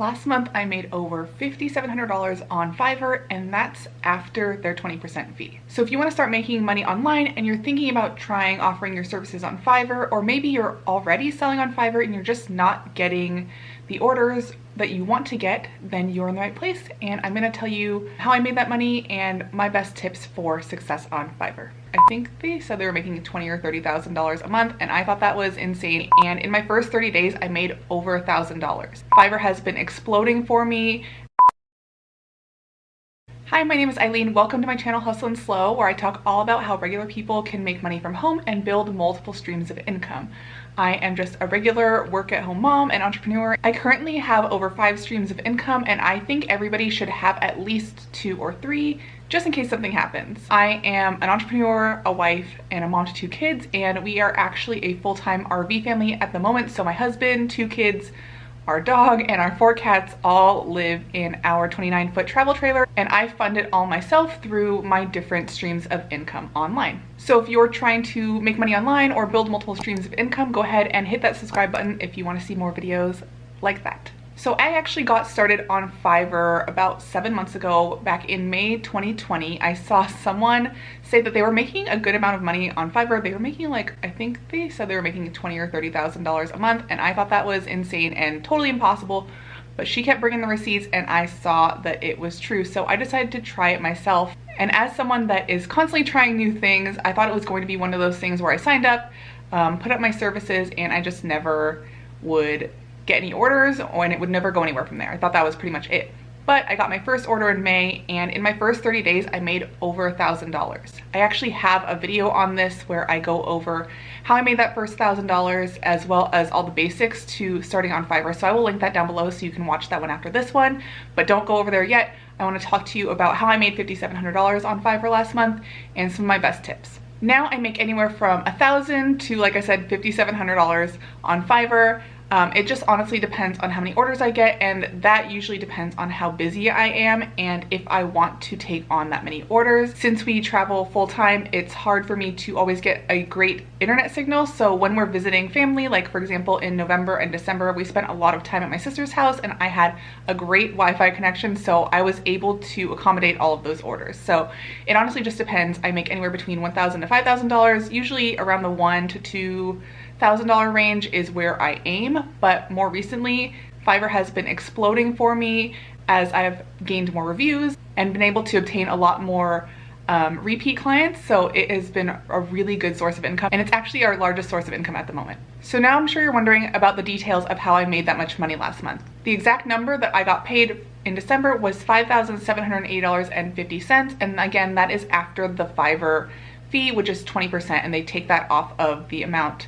Last month I made over $5,700 on Fiverr, and that's after their 20% fee. So if you want to start making money online and you're thinking about trying offering your services on Fiverr, or maybe you're already selling on Fiverr and you're just not getting the orders that you want to get, then you're in the right place. And I'm going to tell you how I made that money and my best tips for success on Fiverr. I think they said they were making $20,000 or $30,000 a month, and I thought that was insane. And in my first 30 days, I made over $1,000. Fiverr has been exploding for me. Hi, my name is Eileen. Welcome to my channel Hustle and Slow, where I talk all about how regular people can make money from home and build multiple streams of income. I am just a regular work-at-home mom and entrepreneur. I currently have over 5 streams of income, and I think everybody should have at least 2 or 3 just in case something happens. I am an entrepreneur, a wife, and a mom to 2 kids, and we are actually a full-time RV family at the moment. So my husband, 2 kids, our dog, and our 4 cats all live in our 29-foot travel trailer, and I fund it all myself through my different streams of income online. So if you're trying to make money online or build multiple streams of income, go ahead and hit that subscribe button if you want to see more videos like that. So I actually got started on Fiverr about 7 months ago. Back in May 2020, I saw someone say that they were making a good amount of money on Fiverr. They were making, like, I think they said they were making $20,000 or $30,000 a month, and I thought that was insane and totally impossible. But she kept bringing the receipts, and I saw that it was true. So I decided to try it myself. And as someone that is constantly trying new things, I thought it was going to be one of those things where I signed up, put up my services, and I just never would get any orders, and it would never go anywhere from there. I thought that was pretty much it. But I got my first order in May, and in my first 30 days, I made over $1,000. I actually have a video on this where I go over how I made that first $1,000, as well as all the basics to starting on Fiverr. So I will link that down below so you can watch that one after this one, but don't go over there yet. I want to talk to you about how I made $5,700 on Fiverr last month and some of my best tips. Now I make anywhere from $1,000 to, like I said, $5,700 on Fiverr. It just honestly depends on how many orders I get, and that usually depends on how busy I am and if I want to take on that many orders. Since we travel full-time, it's hard for me to always get a great internet signal. So when we're visiting family, like for example in November and December, we spent a lot of time at my sister's house, and I had a great Wi-Fi connection, so I was able to accommodate all of those orders. So it honestly just depends. I make anywhere between $1,000 to $5,000, usually around the $1,000 to $2,000 range is where I aim. But more recently, Fiverr has been exploding for me as I've gained more reviews and been able to obtain a lot more repeat clients. So it has been a really good source of income, and it's actually our largest source of income at the moment. So now I'm sure you're wondering about the details of how I made that much money last month. The exact number that I got paid in December was $5,780.50, and again, that is after the Fiverr fee, which is 20%, and they take that off of the amount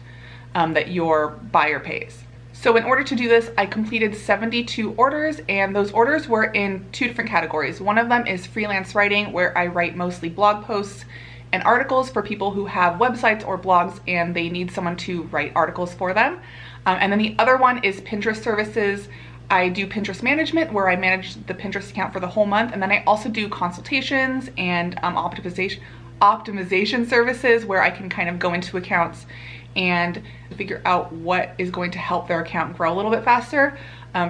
that your buyer pays. So in order to do this, I completed 72 orders, and those orders were in 2 different categories. One of them is freelance writing, where I write mostly blog posts and articles for people who have websites or blogs and they need someone to write articles for them. And then the other one is Pinterest services. I do Pinterest management, where I manage the Pinterest account for the whole month, and then I also do consultations and optimization services, where I can kind of go into accounts and figure out what is going to help their account grow a little bit faster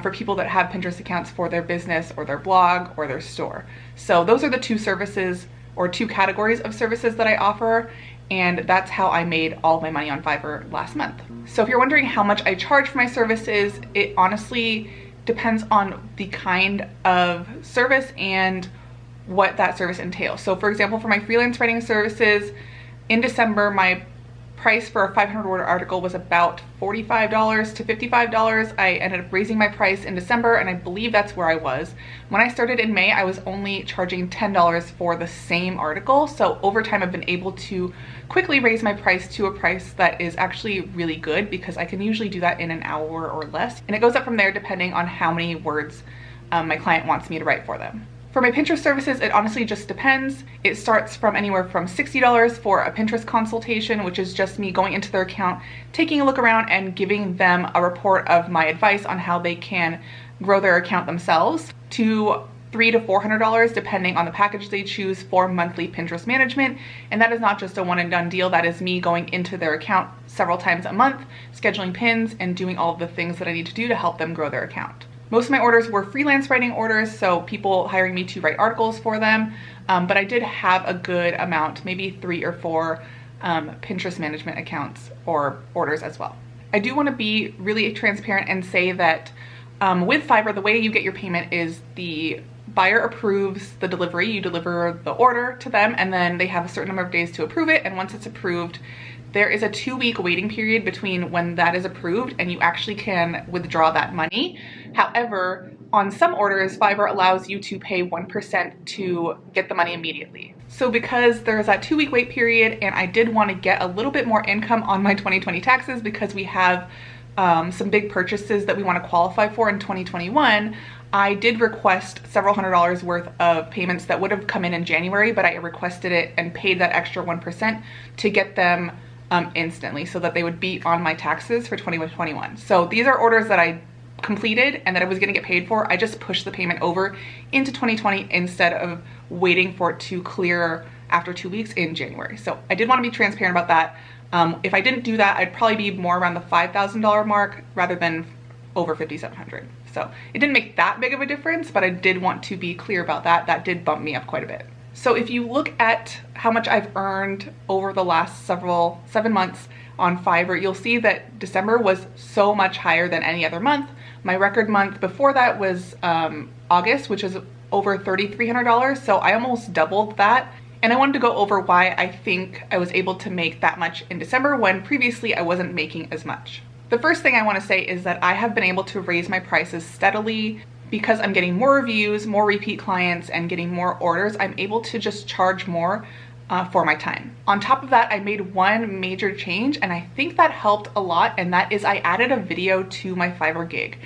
for people that have Pinterest accounts for their business or their blog or their store. So those are the 2 services, or 2 categories of services that I offer, and that's how I made all of my money on Fiverr last month. So if you're wondering how much I charge for my services, it honestly depends on the kind of service and what that service entails. So for example, for my freelance writing services, in December, my price for a 500 word article was about $45 to $55. I ended up raising my price in December, and I believe that's where I was. When I started in May, I was only charging $10 for the same article. So over time, I've been able to quickly raise my price to a price that is actually really good, because I can usually do that in an hour or less. And it goes up from there depending on how many words my client wants me to write for them. For my Pinterest services, it honestly just depends. It starts from anywhere from $60 for a Pinterest consultation, which is just me going into their account, taking a look around and giving them a report of my advice on how they can grow their account themselves, to $300 to $400 depending on the package they choose for monthly Pinterest management. And that is not just a one and done deal. That is me going into their account several times a month, scheduling pins, and doing all of the things that I need to do to help them grow their account. Most of my orders were freelance writing orders, so people hiring me to write articles for them, but I did have a good amount, maybe 3 or 4 Pinterest management accounts or orders as well. I do want to be really transparent and say that with Fiverr, the way you get your payment is the buyer approves the delivery, you deliver the order to them, and then they have a certain number of days to approve it, and once it's approved, there is a 2-week waiting period between when that is approved and you actually can withdraw that money. However, on some orders, Fiverr allows you to pay 1% to get the money immediately. So because there's that 2-week wait period, and I did want to get a little bit more income on my 2020 taxes because we have some big purchases that we want to qualify for in 2021, I did request several $100s worth of payments that would have come in January, but I requested it and paid that extra 1% to get them instantly so that they would be on my taxes for 2021. So these are orders that I completed and that I was going to get paid for. I just pushed the payment over into 2020 instead of waiting for it to clear after 2 weeks in January. So I did want to be transparent about that. If I didn't do that, I'd probably be more around the $5,000 mark rather than over $5,700. So it didn't make that big of a difference, but I did want to be clear about that. That did bump me up quite a bit. So if you look at how much I've earned over the last 7 months on Fiverr, you'll see that December was so much higher than any other month. My record month before that was August, which is over $3,300. So I almost doubled that. And I wanted to go over why I think I was able to make that much in December when previously I wasn't making as much. The first thing I want to say is that I have been able to raise my prices steadily because I'm getting more reviews, more repeat clients, and getting more orders. I'm able to just charge more for my time. On top of that, I made one major change, and I think that helped a lot, and that is I added a video to my Fiverr gig.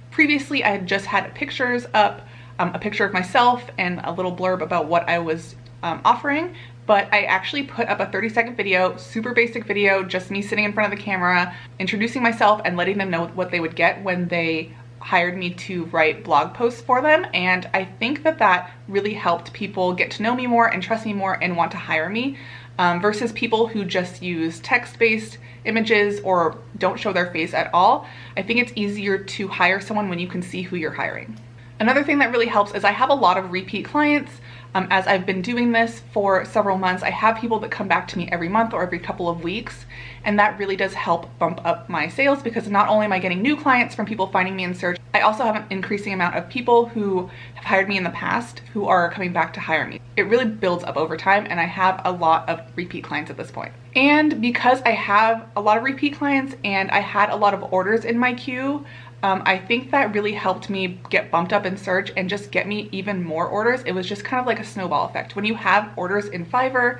Previously, I had just had pictures up, a picture of myself and a little blurb about what I was offering, but I actually put up a 30-second video, super basic video, just me sitting in front of the camera, introducing myself and letting them know what they would get when they hired me to write blog posts for them. And I think that that really helped people get to know me more and trust me more and want to hire me versus people who just use text-based images or don't show their face at all. I think it's easier to hire someone when you can see who you're hiring. Another thing that really helps is I have a lot of repeat clients. As I've been doing this for several months, I have people that come back to me every month or every couple of weeks, and that really does help bump up my sales because not only am I getting new clients from people finding me in search, I also have an increasing amount of people who have hired me in the past who are coming back to hire me. It really builds up over time, and I have a lot of repeat clients at this point. And because I have a lot of repeat clients and I had a lot of orders in my queue, I think that really helped me get bumped up in search and just get me even more orders. It was just kind of like a snowball effect. When you have orders in Fiverr,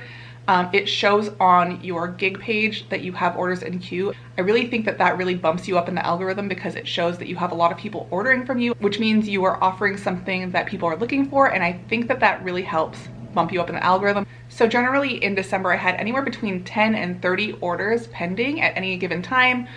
it shows on your gig page that you have orders in queue. I really think that that really bumps you up in the algorithm because it shows that you have a lot of people ordering from you, which means you are offering something that people are looking for. And I think that that really helps bump you up in the algorithm. So generally in December, I had anywhere between 10 and 30 orders pending at any given time,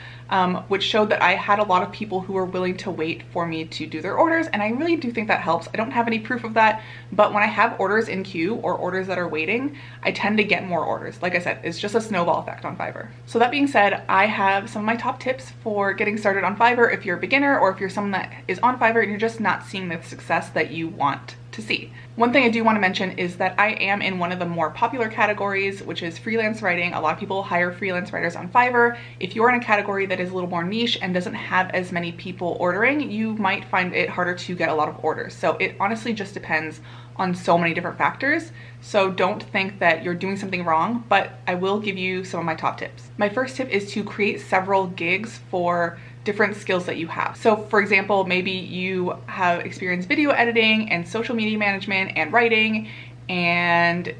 which showed that I had a lot of people who were willing to wait for me to do their orders. And I really do think that helps. I don't have any proof of that, but when I have orders in queue or orders that are waiting, I tend to get more orders. Like I said, it's just a snowball effect on Fiverr. So that being said, I have some of my top tips for getting started on Fiverr if you're a beginner or if you're someone that is on Fiverr and you're just not seeing the success that you want to see. One thing I do want to mention is that I am in one of the more popular categories, which is freelance writing. A lot of people hire freelance writers on Fiverr. If you're in a category that is a little more niche and doesn't have as many people ordering, you might find it harder to get a lot of orders. So it honestly just depends on so many different factors. So don't think that you're doing something wrong, but I will give you some of my top tips. My first tip is to create several gigs for different skills that you have. So for example, maybe you have experienced video editing and social media management and writing and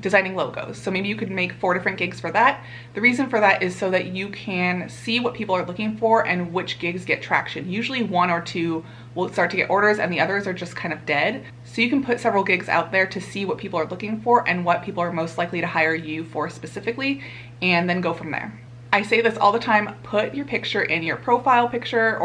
designing logos. So maybe you could make 4 different gigs for that. The reason for that is so that you can see what people are looking for and which gigs get traction. Usually 1 or 2 will start to get orders and the others are just kind of dead. So you can put several gigs out there to see what people are looking for and what people are most likely to hire you for specifically, and then go from there. I say this all the time, put your picture in your profile picture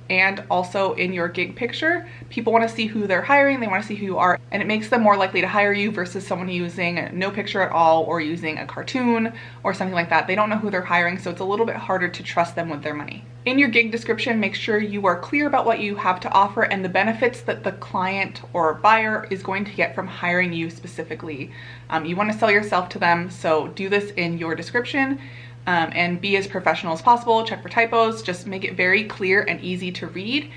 and also in your gig picture. People want to see who they're hiring, they want to see who you are, and it makes them more likely to hire you versus someone using no picture at all or using a cartoon or something like that. They don't know who they're hiring, so it's a little bit harder to trust them with their money. In your gig description, make sure you are clear about what you have to offer and the benefits that the client or buyer is going to get from hiring you specifically. You want to sell yourself to them, so do this in your description. And be as professional as possible. Check for typos, just make it very clear and easy to read.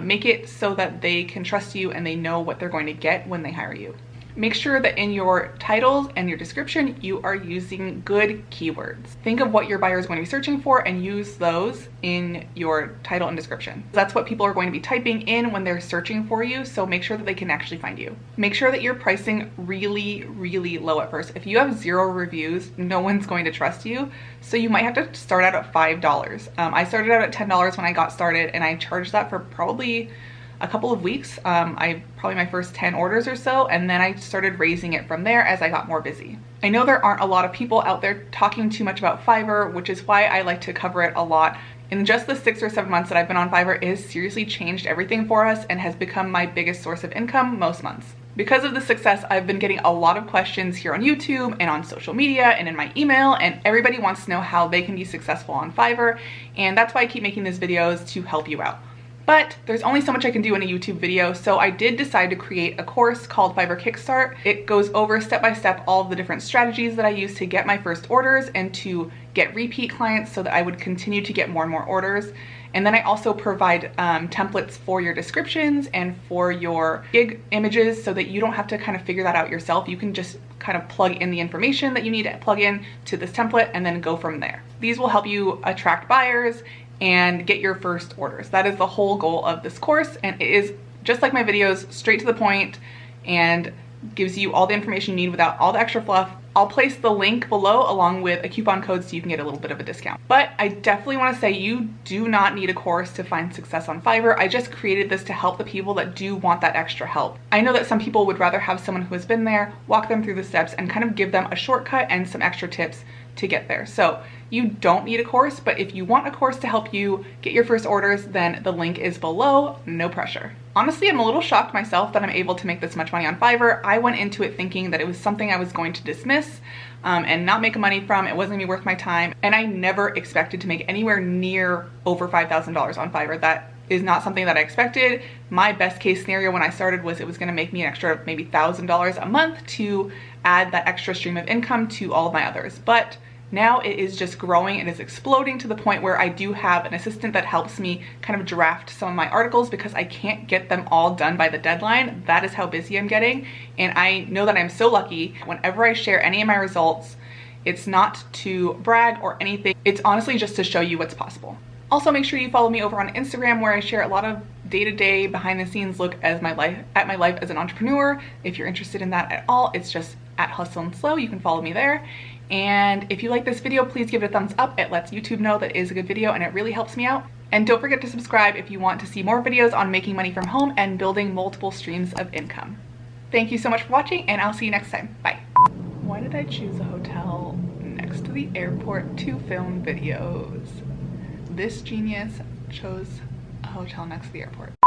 Make it so that they can trust you and they know what they're going to get when they hire you. Make sure that in your titles and your description, you are using good keywords. Think of what your buyer is going to be searching for and use those in your title and description. That's what people are going to be typing in when they're searching for you, so make sure that they can actually find you. Make sure that you're pricing really, really low at first. If you have 0 reviews, no one's going to trust you, so you might have to start out at $5. I started out at $10 when I got started, and I charged that for probably a couple of weeks. Probably my first 10 orders or so, and then I started raising it from there as I got more busy. I know there aren't a lot of people out there talking too much about Fiverr, which is why I like to cover it a lot. In just the 6 or 7 months that I've been on Fiverr, it has seriously changed everything for us and has become my biggest source of income most months. Because of the success, I've been getting a lot of questions here on YouTube and on social media and in my email, and everybody wants to know how they can be successful on Fiverr, and that's why I keep making these videos to help you out. But there's only so much I can do in a YouTube video, so I did decide to create a course called Fiverr Kickstart. It goes over step by step all of the different strategies that I use to get my first orders and to get repeat clients so that I would continue to get more and more orders. And then I also provide templates for your descriptions and for your gig images so that you don't have to kind of figure that out yourself. You can just kind of plug in the information that you need to plug in to this template and then go from there. These will help you attract buyers and get your first orders. That is the whole goal of this course, and it is just like my videos, straight to the point, and gives you all the information you need without all the extra fluff. I'll place the link below along with a coupon code so you can get a little bit of a discount. But I definitely want to say you do not need a course to find success on Fiverr. I just created this to help the people that do want that extra help. I know that some people would rather have someone who has been there, walk them through the steps, and kind of give them a shortcut and some extra tips to get there. So you don't need a course, but if you want a course to help you get your first orders, then the link is below, no pressure. Honestly, I'm a little shocked myself that I'm able to make this much money on Fiverr. I went into it thinking that it was something I was going to dismiss and not make money from. It wasn't gonna be worth my time, and I never expected to make anywhere near over $5,000 on Fiverr. That is not something that I expected. My best case scenario when I started was it was gonna make me an extra maybe $1,000 a month to add that extra stream of income to all of my others. But now it is just growing and is exploding to the point where I do have an assistant that helps me kind of draft some of my articles because I can't get them all done by the deadline. That is how busy I'm getting. And I know that I'm so lucky. Whenever I share any of my results, it's not to brag or anything. It's honestly just to show you what's possible. Also, make sure you follow me over on Instagram, where I share a lot of day-to-day behind-the-scenes look at my life as an entrepreneur. If you're interested in that at all, it's just at Hustle and Slow. You can follow me there. And if you like this video, please give it a thumbs up. It lets YouTube know that it is a good video and it really helps me out. And don't forget to subscribe if you want to see more videos on making money from home and building multiple streams of income. Thank you so much for watching, and I'll see you next time. Bye. Why did I choose a hotel next to the airport to film videos? This genius chose a hotel next to the airport.